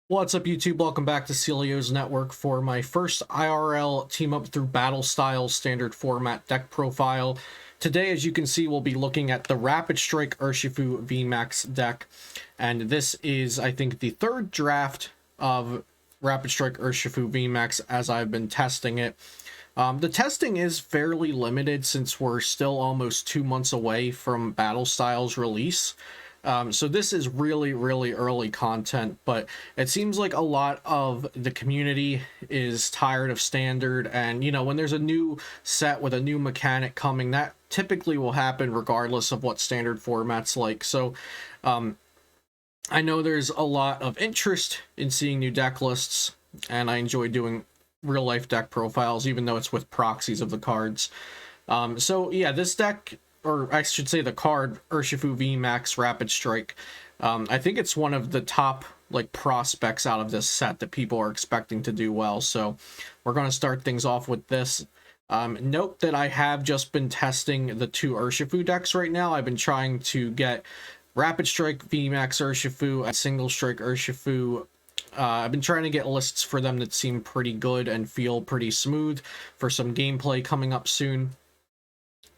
What's up, YouTube? Welcome back to Celio's Network for my first IRL Team Up Through Battle Styles standard format deck profile. Today, as you can see, we'll be looking at the Rapid Strike Urshifu VMAX deck. And this is, I think, the third draft of Rapid Strike Urshifu VMAX as I've been testing it. The testing is fairly limited since we're still almost 2 months away from Battle Styles release. So this is really early content, but it seems like a lot of the community is tired of standard, and you know, when there's a new set with a new mechanic coming, that typically will happen regardless of what standard format's like. So I know there's a lot of interest in seeing new deck lists, and I enjoy doing real life deck profiles even though it's with proxies of the cards. So yeah, this deck, or I should say the card, Urshifu VMAX Rapid Strike, I think it's one of the top prospects out of this set that people are expecting to do well. So we're going to start things off with this. Note that I have just been testing the two Urshifu decks right now. I've been trying to get Rapid Strike VMAX Urshifu and Single Strike Urshifu. I've been trying to get lists for them that seem pretty good and feel pretty smooth for some gameplay coming up soon.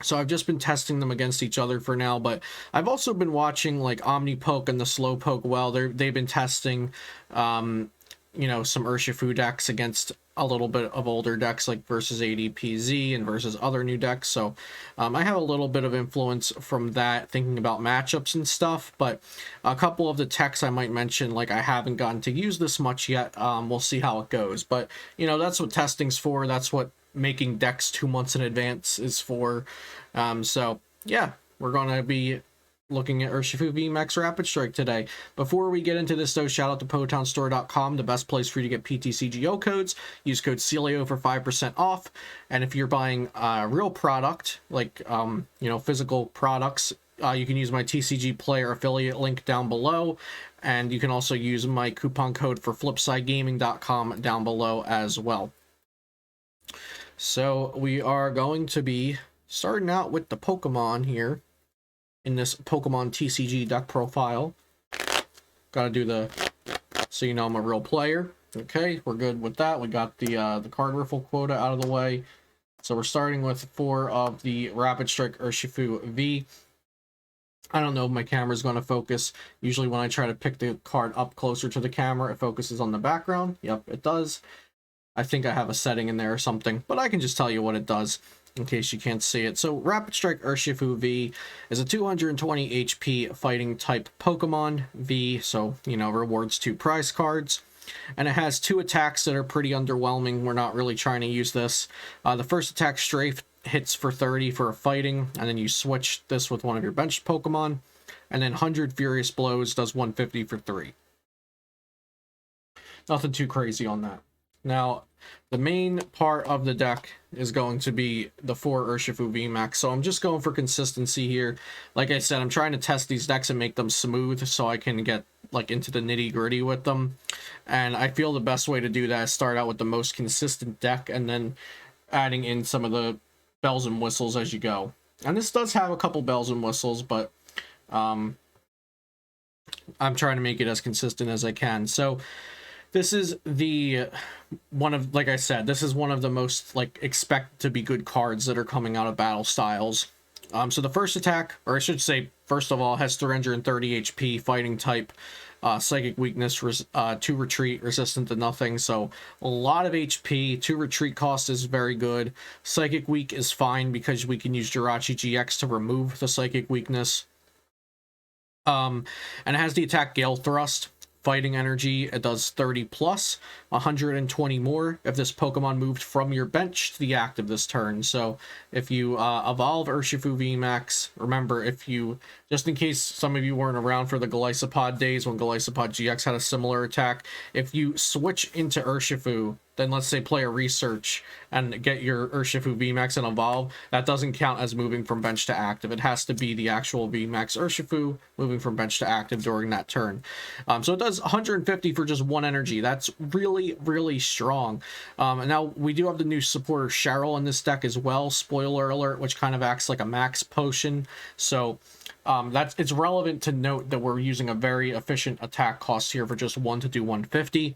So I've just been testing them against each other for now, but I've also been watching like Omnipoke and the Slowpoke. Well, they've been testing, you know, some Urshifu decks against a little bit of older decks like versus ADPZ and versus other new decks. So I have a little bit of influence from that, thinking about matchups and stuff. But a couple of the techs I might mention, like I haven't gotten to use this much yet. We'll see how it goes. But you know, that's what testing's for. That's what making decks 2 months in advance is for. So yeah, we're gonna be looking at Urshifu VMAX Rapid Strike today. Before we get into this though, shout out to PotownStore.com, the best place for you to get PTCGO codes. Use code CELIO for 5% off. And if you're buying a real product, like you know, physical products, you can use my TCG player affiliate link down below. And you can also use my coupon code for flipsidegaming.com down below as well. So we are going to be starting out with the Pokemon here in this Pokemon TCG deck profile. Gotta do the, so you know I'm a real player. Okay, we're good with that. We got the card riffle quota out of the way. So we're starting with 4 of the Rapid Strike Urshifu V. I don't know if my camera's going to focus. Usually when I try to pick the card up closer to the camera, it focuses on the background. Yep, it does. I think I have a setting in there or something, but I can just tell you what it does in case you can't see it. So Rapid Strike Urshifu V is a 220 HP fighting type Pokemon V, so you know, rewards 2 prize cards. And it has 2 attacks that are pretty underwhelming. We're not really trying to use this. The first attack, Strafe, hits for 30 for a fighting, and then you switch this with one of your benched Pokemon. And then 100 Furious Blows does 150 for 3. Nothing too crazy on that. Now, the main part of the deck is going to be the 4 Urshifu VMAX, so I'm just going for consistency here. Like I said, I'm trying to test these decks and make them smooth so I can get like into the nitty-gritty with them. And I feel the best way to do that is start out with the most consistent deck and then adding in some of the bells and whistles as you go. And this does have a couple bells and whistles, but I'm trying to make it as consistent as I can. So this is the one of, like I said, this is one of the most expect to be good cards that are coming out of Battle Styles. So the first attack, or I should say, first of all, has 330 HP, fighting type, psychic weakness, 2 retreat, resistant to nothing. So a lot of HP. 2 retreat cost is very good. Psychic weak is fine because we can use Jirachi GX to remove the psychic weakness. And it has the attack Gale Thrust. Fighting energy, it does 30 plus, 120 more if this Pokemon moved from your bench to the active this turn. So if you evolve Urshifu VMAX, remember, if you, just in case some of you weren't around for the Golisopod days when Golisopod GX had a similar attack, if you switch into Urshifu, then let's say play a research and get your Urshifu VMAX and evolve, that doesn't count as moving from bench to active. It has to be the actual VMAX Urshifu moving from bench to active during that turn. So it does 150 for just 1 energy. That's really strong. And now we do have the new supporter Cheryl in this deck as well, spoiler alert, which kind of acts like a max potion. So It's relevant to note that we're using a very efficient attack cost here for just 1 to do 150.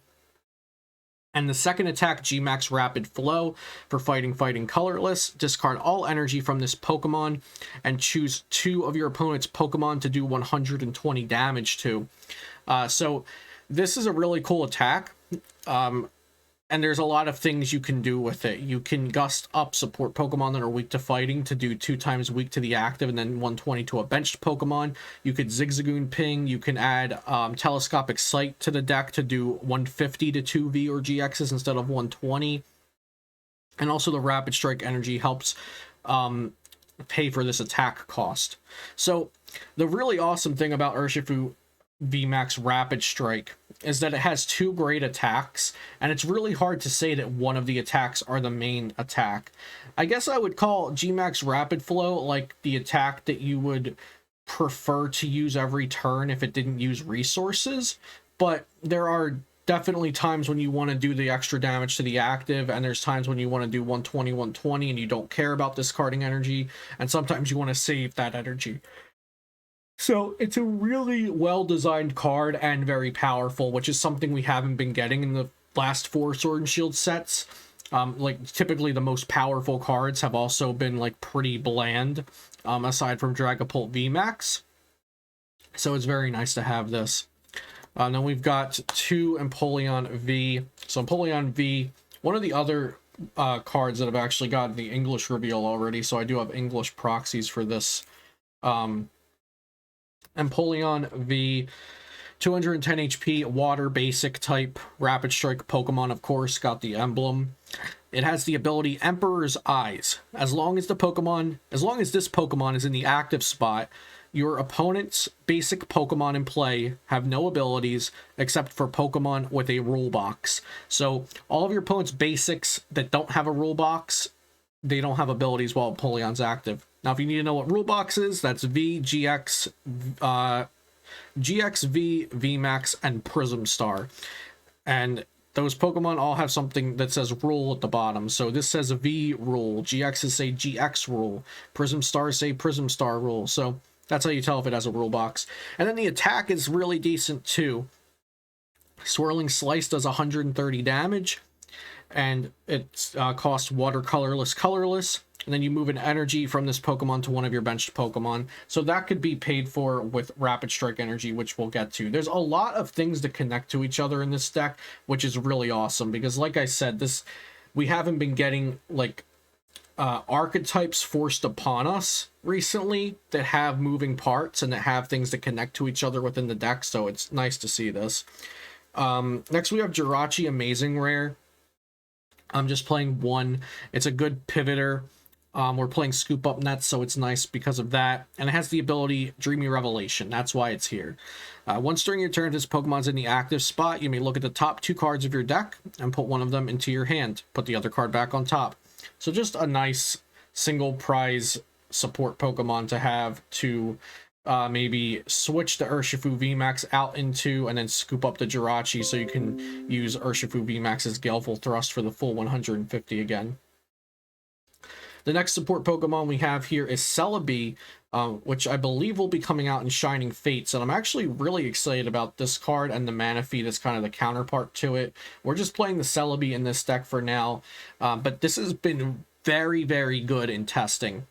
And the second attack, VMAX Rapid Flow, for fighting colorless. Discard all energy from this Pokemon and choose 2 of your opponent's Pokemon to do 120 damage to. So this is a really cool attack. And there's a lot of things you can do with it. You can gust up support Pokemon that are weak to fighting to do 2 times weak to the active and then 120 to a benched Pokemon. You could Zigzagoon Ping. You can add Telescopic Sight to the deck to do 150 to 2V or GXs instead of 120. And also the Rapid Strike energy helps pay for this attack cost. So the really awesome thing about Urshifu VMAX Rapid Strike is that it has 2 great attacks, and it's really hard to say that one of the attacks are the main attack. I guess I would call VMAX Rapid Flow like the attack that you would prefer to use every turn if it didn't use resources, but there are definitely times when you want to do the extra damage to the active, and there's times when you want to do 120, 120, and you don't care about discarding energy, and sometimes you want to save that energy. So it's a really well-designed card and very powerful, which is something we haven't been getting in the last 4 Sword and Shield sets. Like, typically the most powerful cards have also been, like, pretty bland, aside from Dragapult VMAX. So it's very nice to have this. Then we've got 2 Empoleon V. So Empoleon V, one of the other cards that have actually gotten the English reveal already, so I do have English proxies for this. Empoleon V, 210 HP, water basic type, rapid strike Pokemon, of course, got the emblem. It has the ability Emperor's Eyes. As long as this Pokemon is in the active spot, your opponent's basic Pokemon in play have no abilities except for Pokemon with a rule box. So all of your opponent's basics that don't have a rule box, they don't have abilities while Empoleon's active. Now, if you need to know what rule box is, that's V, GX, GXV, VMAX, and Prism Star. And those Pokemon all have something that says rule at the bottom. So this says V rule, GXs say GX rule, Prism Stars say Prism Star rule. So that's how you tell if it has a rule box. And then the attack is really decent too. Swirling Slice does 130 damage, and it costs water colorless. And then you move an energy from this Pokemon to one of your benched Pokemon. So that could be paid for with Rapid Strike energy, which we'll get to. There's a lot of things to connect to each other in this deck, which is really awesome. Because like I said, we haven't been getting like archetypes forced upon us recently that have moving parts and that have things that connect to each other within the deck. So it's nice to see this. Next we have Jirachi Amazing Rare. I'm just playing 1. It's a good pivoter. We're playing Scoop Up Nets, so it's nice because of that. And it has the ability Dreamy Revelation. That's why it's here. Once during your turn, if this Pokemon's in the active spot, you may look at the top 2 cards of your deck and put one of them into your hand. Put the other card back on top. So just a nice single prize support Pokemon to have to maybe switch the Urshifu VMAX out into and then scoop up the Jirachi so you can use Urshifu VMAX's Galeful Thrust for the full 150 again. The next support Pokemon we have here is Celebi, which I believe will be coming out in Shining Fates, and I'm actually really excited about this card and the Manaphy that's kind of the counterpart to it. We're just playing the Celebi in this deck for now, but this has been very, very good in testing.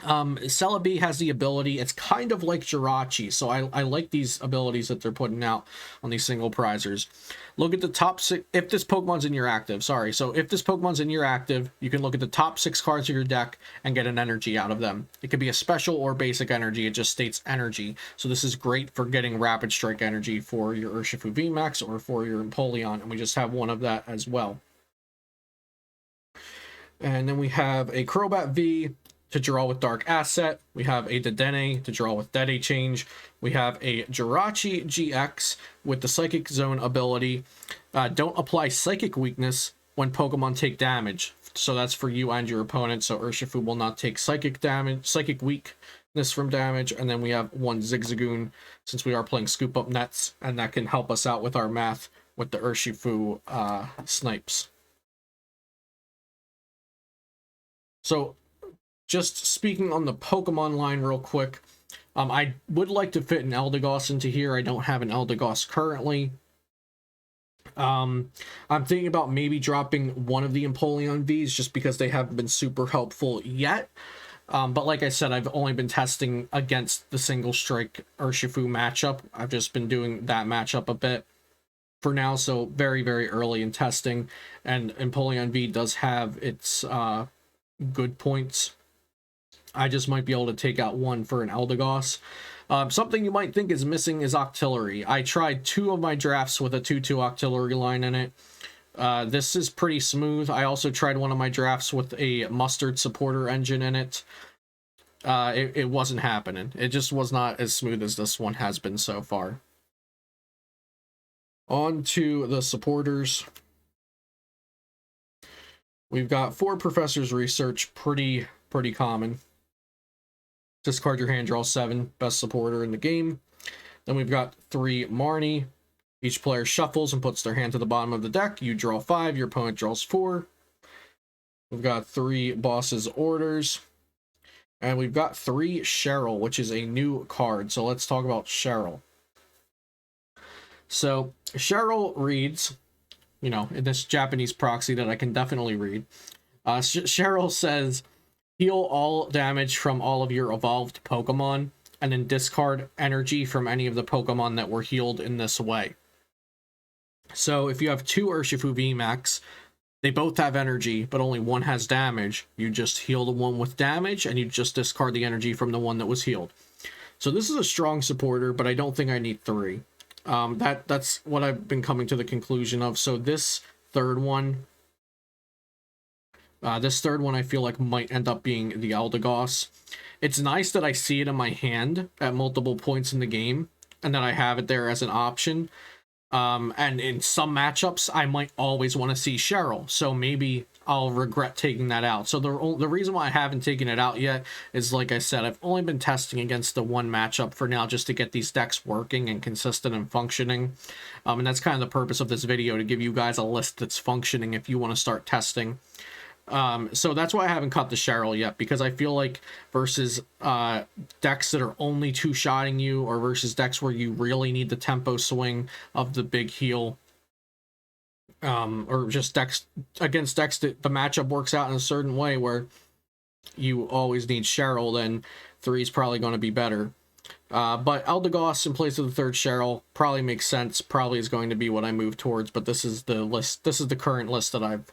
Celebi has the ability, it's kind of like Jirachi, so I like these abilities that they're putting out on these single prizers. Look at the top 6, if this Pokemon's in your active, so if this Pokemon's in your active, you can look at the top 6 cards of your deck and get an energy out of them. It could be a special or basic energy, it just states energy. So this is great for getting Rapid Strike energy for your Urshifu VMAX or for your Empoleon, and we just have one of that as well. And then we have a Crobat V to draw with Dark Asset. We have a Dedenne to draw with Dede Change. We have a Jirachi GX with the Psychic Zone ability. Don't apply Psychic Weakness when Pokemon take damage. So that's for you and your opponent. So Urshifu will not take Psychic Weakness from damage. And then we have 1 Zigzagoon since we are playing Scoop Up Nets, and that can help us out with our math with the Urshifu snipes. So just speaking on the Pokemon line real quick, I would like to fit an Eldegoss into here. I don't have an Eldegoss currently. I'm thinking about maybe dropping one of the Empoleon Vs just because they haven't been super helpful yet. But like I said, I've only been testing against the single strike Urshifu matchup. I've just been doing that matchup a bit for now, so very, very early in testing. And Empoleon V does have its good points. I just might be able to take out one for an Eldegoss. Something you might think is missing is Octillery. I tried 2 of my drafts with a 2/2 Octillery line in it. This is pretty smooth. I also tried one of my drafts with a Mustard supporter engine in it. It wasn't happening. It just was not as smooth as this one has been so far. On to the supporters. We've got 4 Professor's Research, pretty common. Discard your hand, draw 7, best supporter in the game. Then we've got 3 Marnie. Each player shuffles and puts their hand to the bottom of the deck. You draw 5, your opponent draws 4. We've got 3 Boss's Orders. And we've got 3 Cheryl, which is a new card. So let's talk about Cheryl. So Cheryl reads, you know, in this Japanese proxy that I can definitely read. Cheryl says, heal all damage from all of your evolved Pokemon, and then discard energy from any of the Pokemon that were healed in this way. So if you have 2 Urshifu VMAX, they both have energy, but only one has damage. You just heal the one with damage, and you just discard the energy from the one that was healed. So this is a strong supporter, but I don't think I need 3. That's what I've been coming to the conclusion of. So this third one I feel like might end up being the Eldegoss. It's nice that I see it in my hand at multiple points in the game, and that I have it there as an option. And in some matchups, I might always want to see Cheryl, so maybe I'll regret taking that out. So the reason why I haven't taken it out yet is, like I said, I've only been testing against the one matchup for now just to get these decks working and consistent and functioning. And that's kind of the purpose of this video, to give you guys a list that's functioning if you want to start testing. So that's why I haven't cut the Cheryl yet, because I feel like versus decks that are only 2-shotting you, or versus decks where you really need the tempo swing of the big heal, or just decks against decks that the matchup works out in a certain way where you always need Cheryl, then 3 is probably going to be better. But Eldegoss in place of the 3rd Cheryl probably makes sense, probably is going to be what I move towards, but this is the list. This is the current list that I've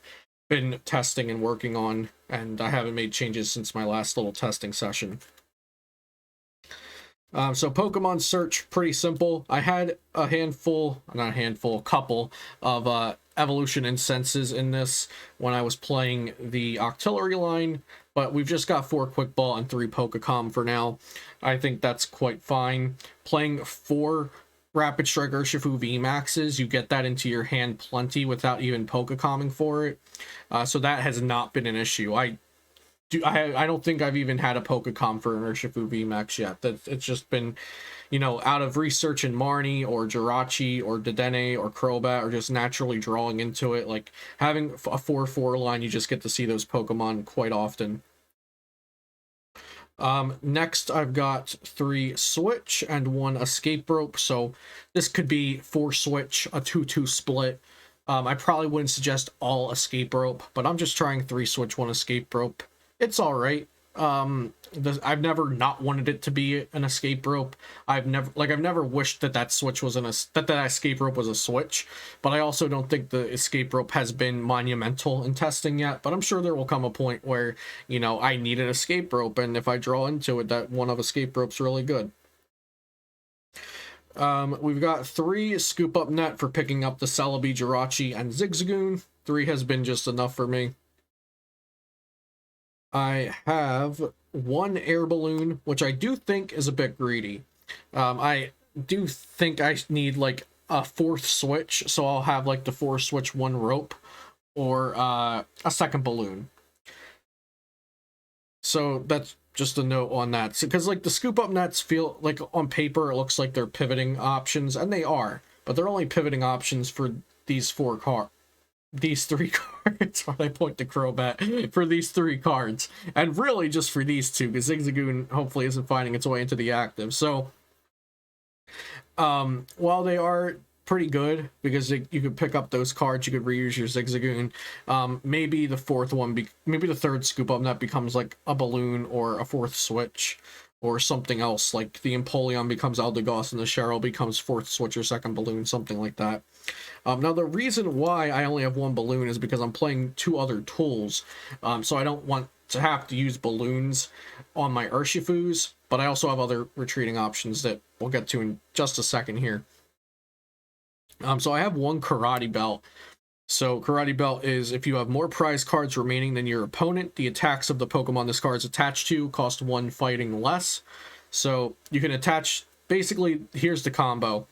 been testing and working on, and I haven't made changes since my last little testing session. So Pokemon search, pretty simple. I had a couple of evolution incenses in this when I was playing the Octillery line, but we've just got 4 Quick Ball and 3 Pokecom for now. I think that's quite fine. Playing 4 Rapid Strike Urshifu VMAXs, you get that into your hand plenty without even Pokecomming for it. So that has not been an issue. I don't think I've even had a Pokecom for an Urshifu VMAX yet. It's just been, you know, out of research in Marnie or Jirachi or Dedenne or Crobat, or just naturally drawing into it. Like having a 4/4 line, you just get to see those Pokemon quite often. Next, I've got 3 Switch and 1 Escape Rope. So this could be 4 Switch, a 2/2 split. I probably wouldn't suggest all Escape Rope, but I'm just trying 3 Switch, 1 Escape Rope. It's all right. I've never not wanted it to be an Escape Rope. I've never wished that Switch was that Escape Rope was a Switch, but I also don't think the Escape Rope has been monumental in testing yet, but I'm sure there will come a point where, you know, I need an Escape Rope, and if I draw into it, that one of Escape Rope's really good. We've got 3 Scoop Up Net for picking up the Celebi, Jirachi, and Zigzagoon. 3 has been just enough for me. I have 1 Air Balloon, which I do think is a bit greedy. I do think I need like a 4th Switch, so I'll have like the 4 Switch, 1 Rope, or a 2nd Balloon. So that's just a note on that, because like the Scoop Up Nets feel like on paper it looks like they're pivoting options, and they are, but they're only pivoting options for these 4 cards. these three cards. Why I point to Crobat for these three cards, and really just for these two, because Zigzagoon hopefully isn't finding its way into the active. So while they are pretty good, because you could pick up those cards, you could reuse your Zigzagoon, maybe the fourth one, maybe the third scoop up net becomes like a balloon or a fourth switch or something else, like the Empoleon becomes Eldegoss and the Cheryl becomes fourth switch or second balloon, something like that. Now the reason why I only have one balloon is because I'm playing two other tools, so I don't want to have to use balloons on my Urshifus, but I also have other retreating options that we'll get to in just a second here. So I have one Karate Belt. So Karate Belt is if you have more prize cards remaining than your opponent, the attacks of the Pokemon this card is attached to cost one fighting less. So you can attach, basically, here's the combo.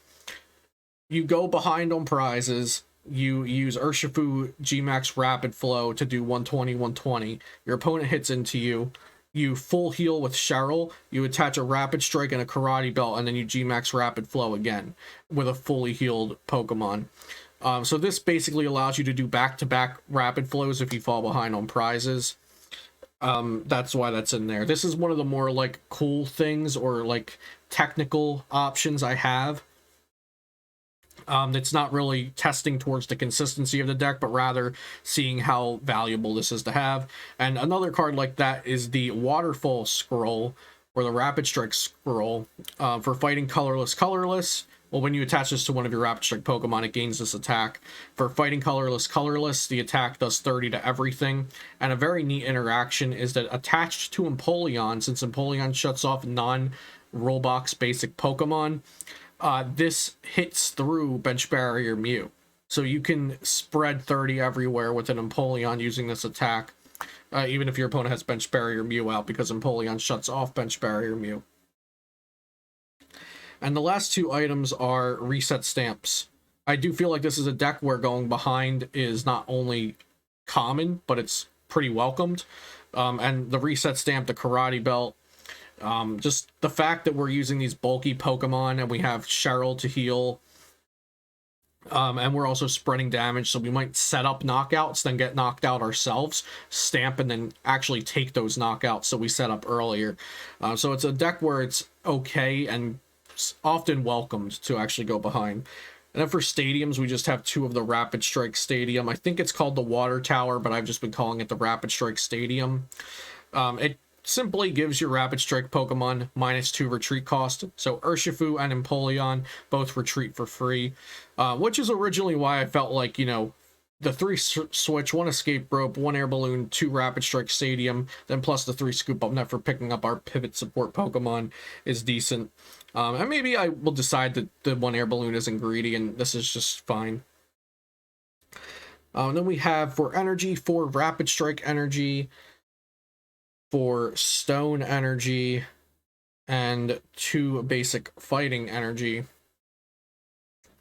You go behind on prizes, you use Urshifu VMAX Rapid Flow to do 120, 120. Your opponent hits into you. You full heal with Cheryl, you attach a Rapid Strike and a Karate Belt, and then you VMAX Rapid Flow again with a fully healed Pokemon. So this basically allows you to do back-to-back Rapid Flows if you fall behind on prizes. That's why that's in there. This is one of the more, like, cool things or, like, technical options I have. It's not really testing towards the consistency of the deck, but rather seeing how valuable this is to have. And another card like that is the Waterfall Scroll, or the Rapid Strike Scroll, for fighting colorless. Well, when you attach this to one of your Rapid Strike Pokemon, it gains this attack. For fighting colorless, the attack does 30 to everything. And a very neat interaction is that attached to Empoleon, since Empoleon shuts off non-Roblox basic Pokemon, this hits through Bench Barrier Mew. So you can spread 30 everywhere with an Empoleon using this attack, even if your opponent has Bench Barrier Mew out, because Empoleon shuts off Bench Barrier Mew. And the last two items are reset stamps. I do feel like this is a deck where going behind is not only common, but it's pretty welcomed. And the reset stamp, the Karate Belt, just the fact that we're using these bulky Pokemon and we have Cheryl to heal, and we're also spreading damage, so we might set up knockouts, then get knocked out ourselves, stamp, and then actually take those knockouts so we set up earlier. So it's a deck where it's okay and often welcomed to actually go behind. And then for stadiums, we just have two of the Rapid Strike Stadium. I think it's called the Water Tower, but I've just been calling it the Rapid Strike Stadium. It simply gives your Rapid Strike Pokemon -2 retreat cost. So Urshifu and Empoleon both retreat for free, which is originally why I felt like, you know, the 3 switch, 1 escape rope, 1 air balloon, 2 Rapid Strike Stadium, then plus the 3 scoop up net for picking up our pivot support Pokemon is decent. And maybe I will decide that the 1 air balloon isn't greedy and this is just fine. Then we have for energy, 4 Rapid Strike energy, 4 stone energy, and 2 basic fighting energy.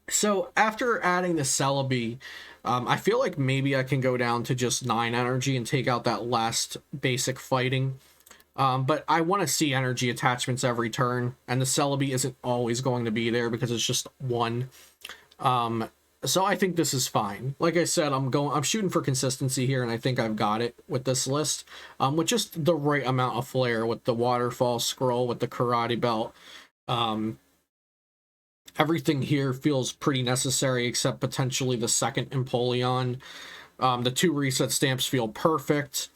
So after adding the Celebi, I feel like maybe I can go down to just 9 energy and take out that last basic fighting. But I want to see energy attachments every turn, and the Celebi isn't always going to be there because it's just 1. So I think this is fine. Like I said, I'm shooting for consistency here, and I think I've got it with this list. With just the right amount of flair, with the Waterfall Scroll, with the Karate Belt. Everything here feels pretty necessary, except potentially the second Empoleon. The 2 reset stamps feel perfect.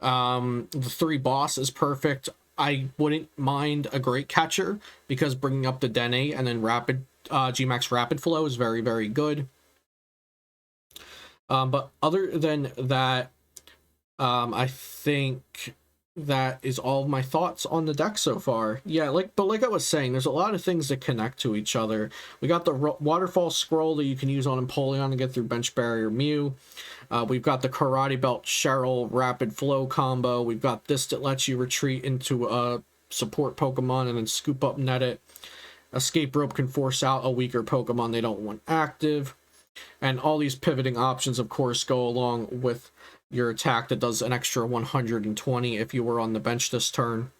The 3 boss is perfect. I wouldn't mind a Great Catcher, because bringing up the Dene and then VMAX Rapid Flow is very, very good. But other than that, I think that is all of my thoughts on the deck so far. Yeah, like I was saying, there's a lot of things that connect to each other. We got the Waterfall Scroll that you can use on Empoleon to get through Bench Barrier Mew. We've got the Karate Belt Cheryl Rapid Flow combo. We've got this that lets you retreat into a support Pokemon and then scoop up net it. Escape Rope can force out a weaker Pokemon they don't want active. And all these pivoting options, of course, go along with your attack that does an extra 120 if you were on the bench this turn.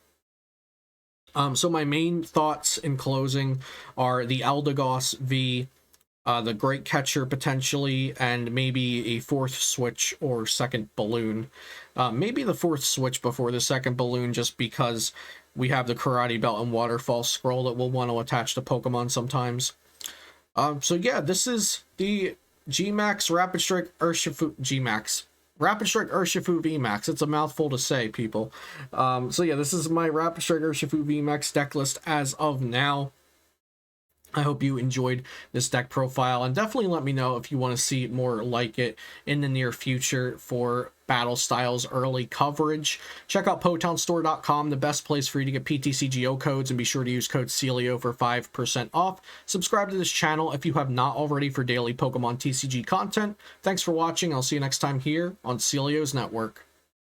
So my main thoughts in closing are the Eldegoss V the Great Catcher potentially, and maybe a fourth switch or second balloon. Maybe the fourth switch before the second balloon, just because we have the Karate Belt and Waterfall Scroll that we'll want to attach to Pokemon sometimes. So yeah, this is the VMAX Rapid Strike Urshifu VMAX. It's a mouthful to say, people. So yeah, this is my Rapid Strike Urshifu VMAX deck list as of now. I hope you enjoyed this deck profile, and definitely let me know if you want to see more like it in the near future for Battle Styles early coverage. Check out PotownStore.com, the best place for you to get PTCGO codes, and be sure to use code CELIO for 5% off. Subscribe to this channel if you have not already for daily Pokemon TCG content. Thanks for watching. I'll see you next time here on CELIO's Network.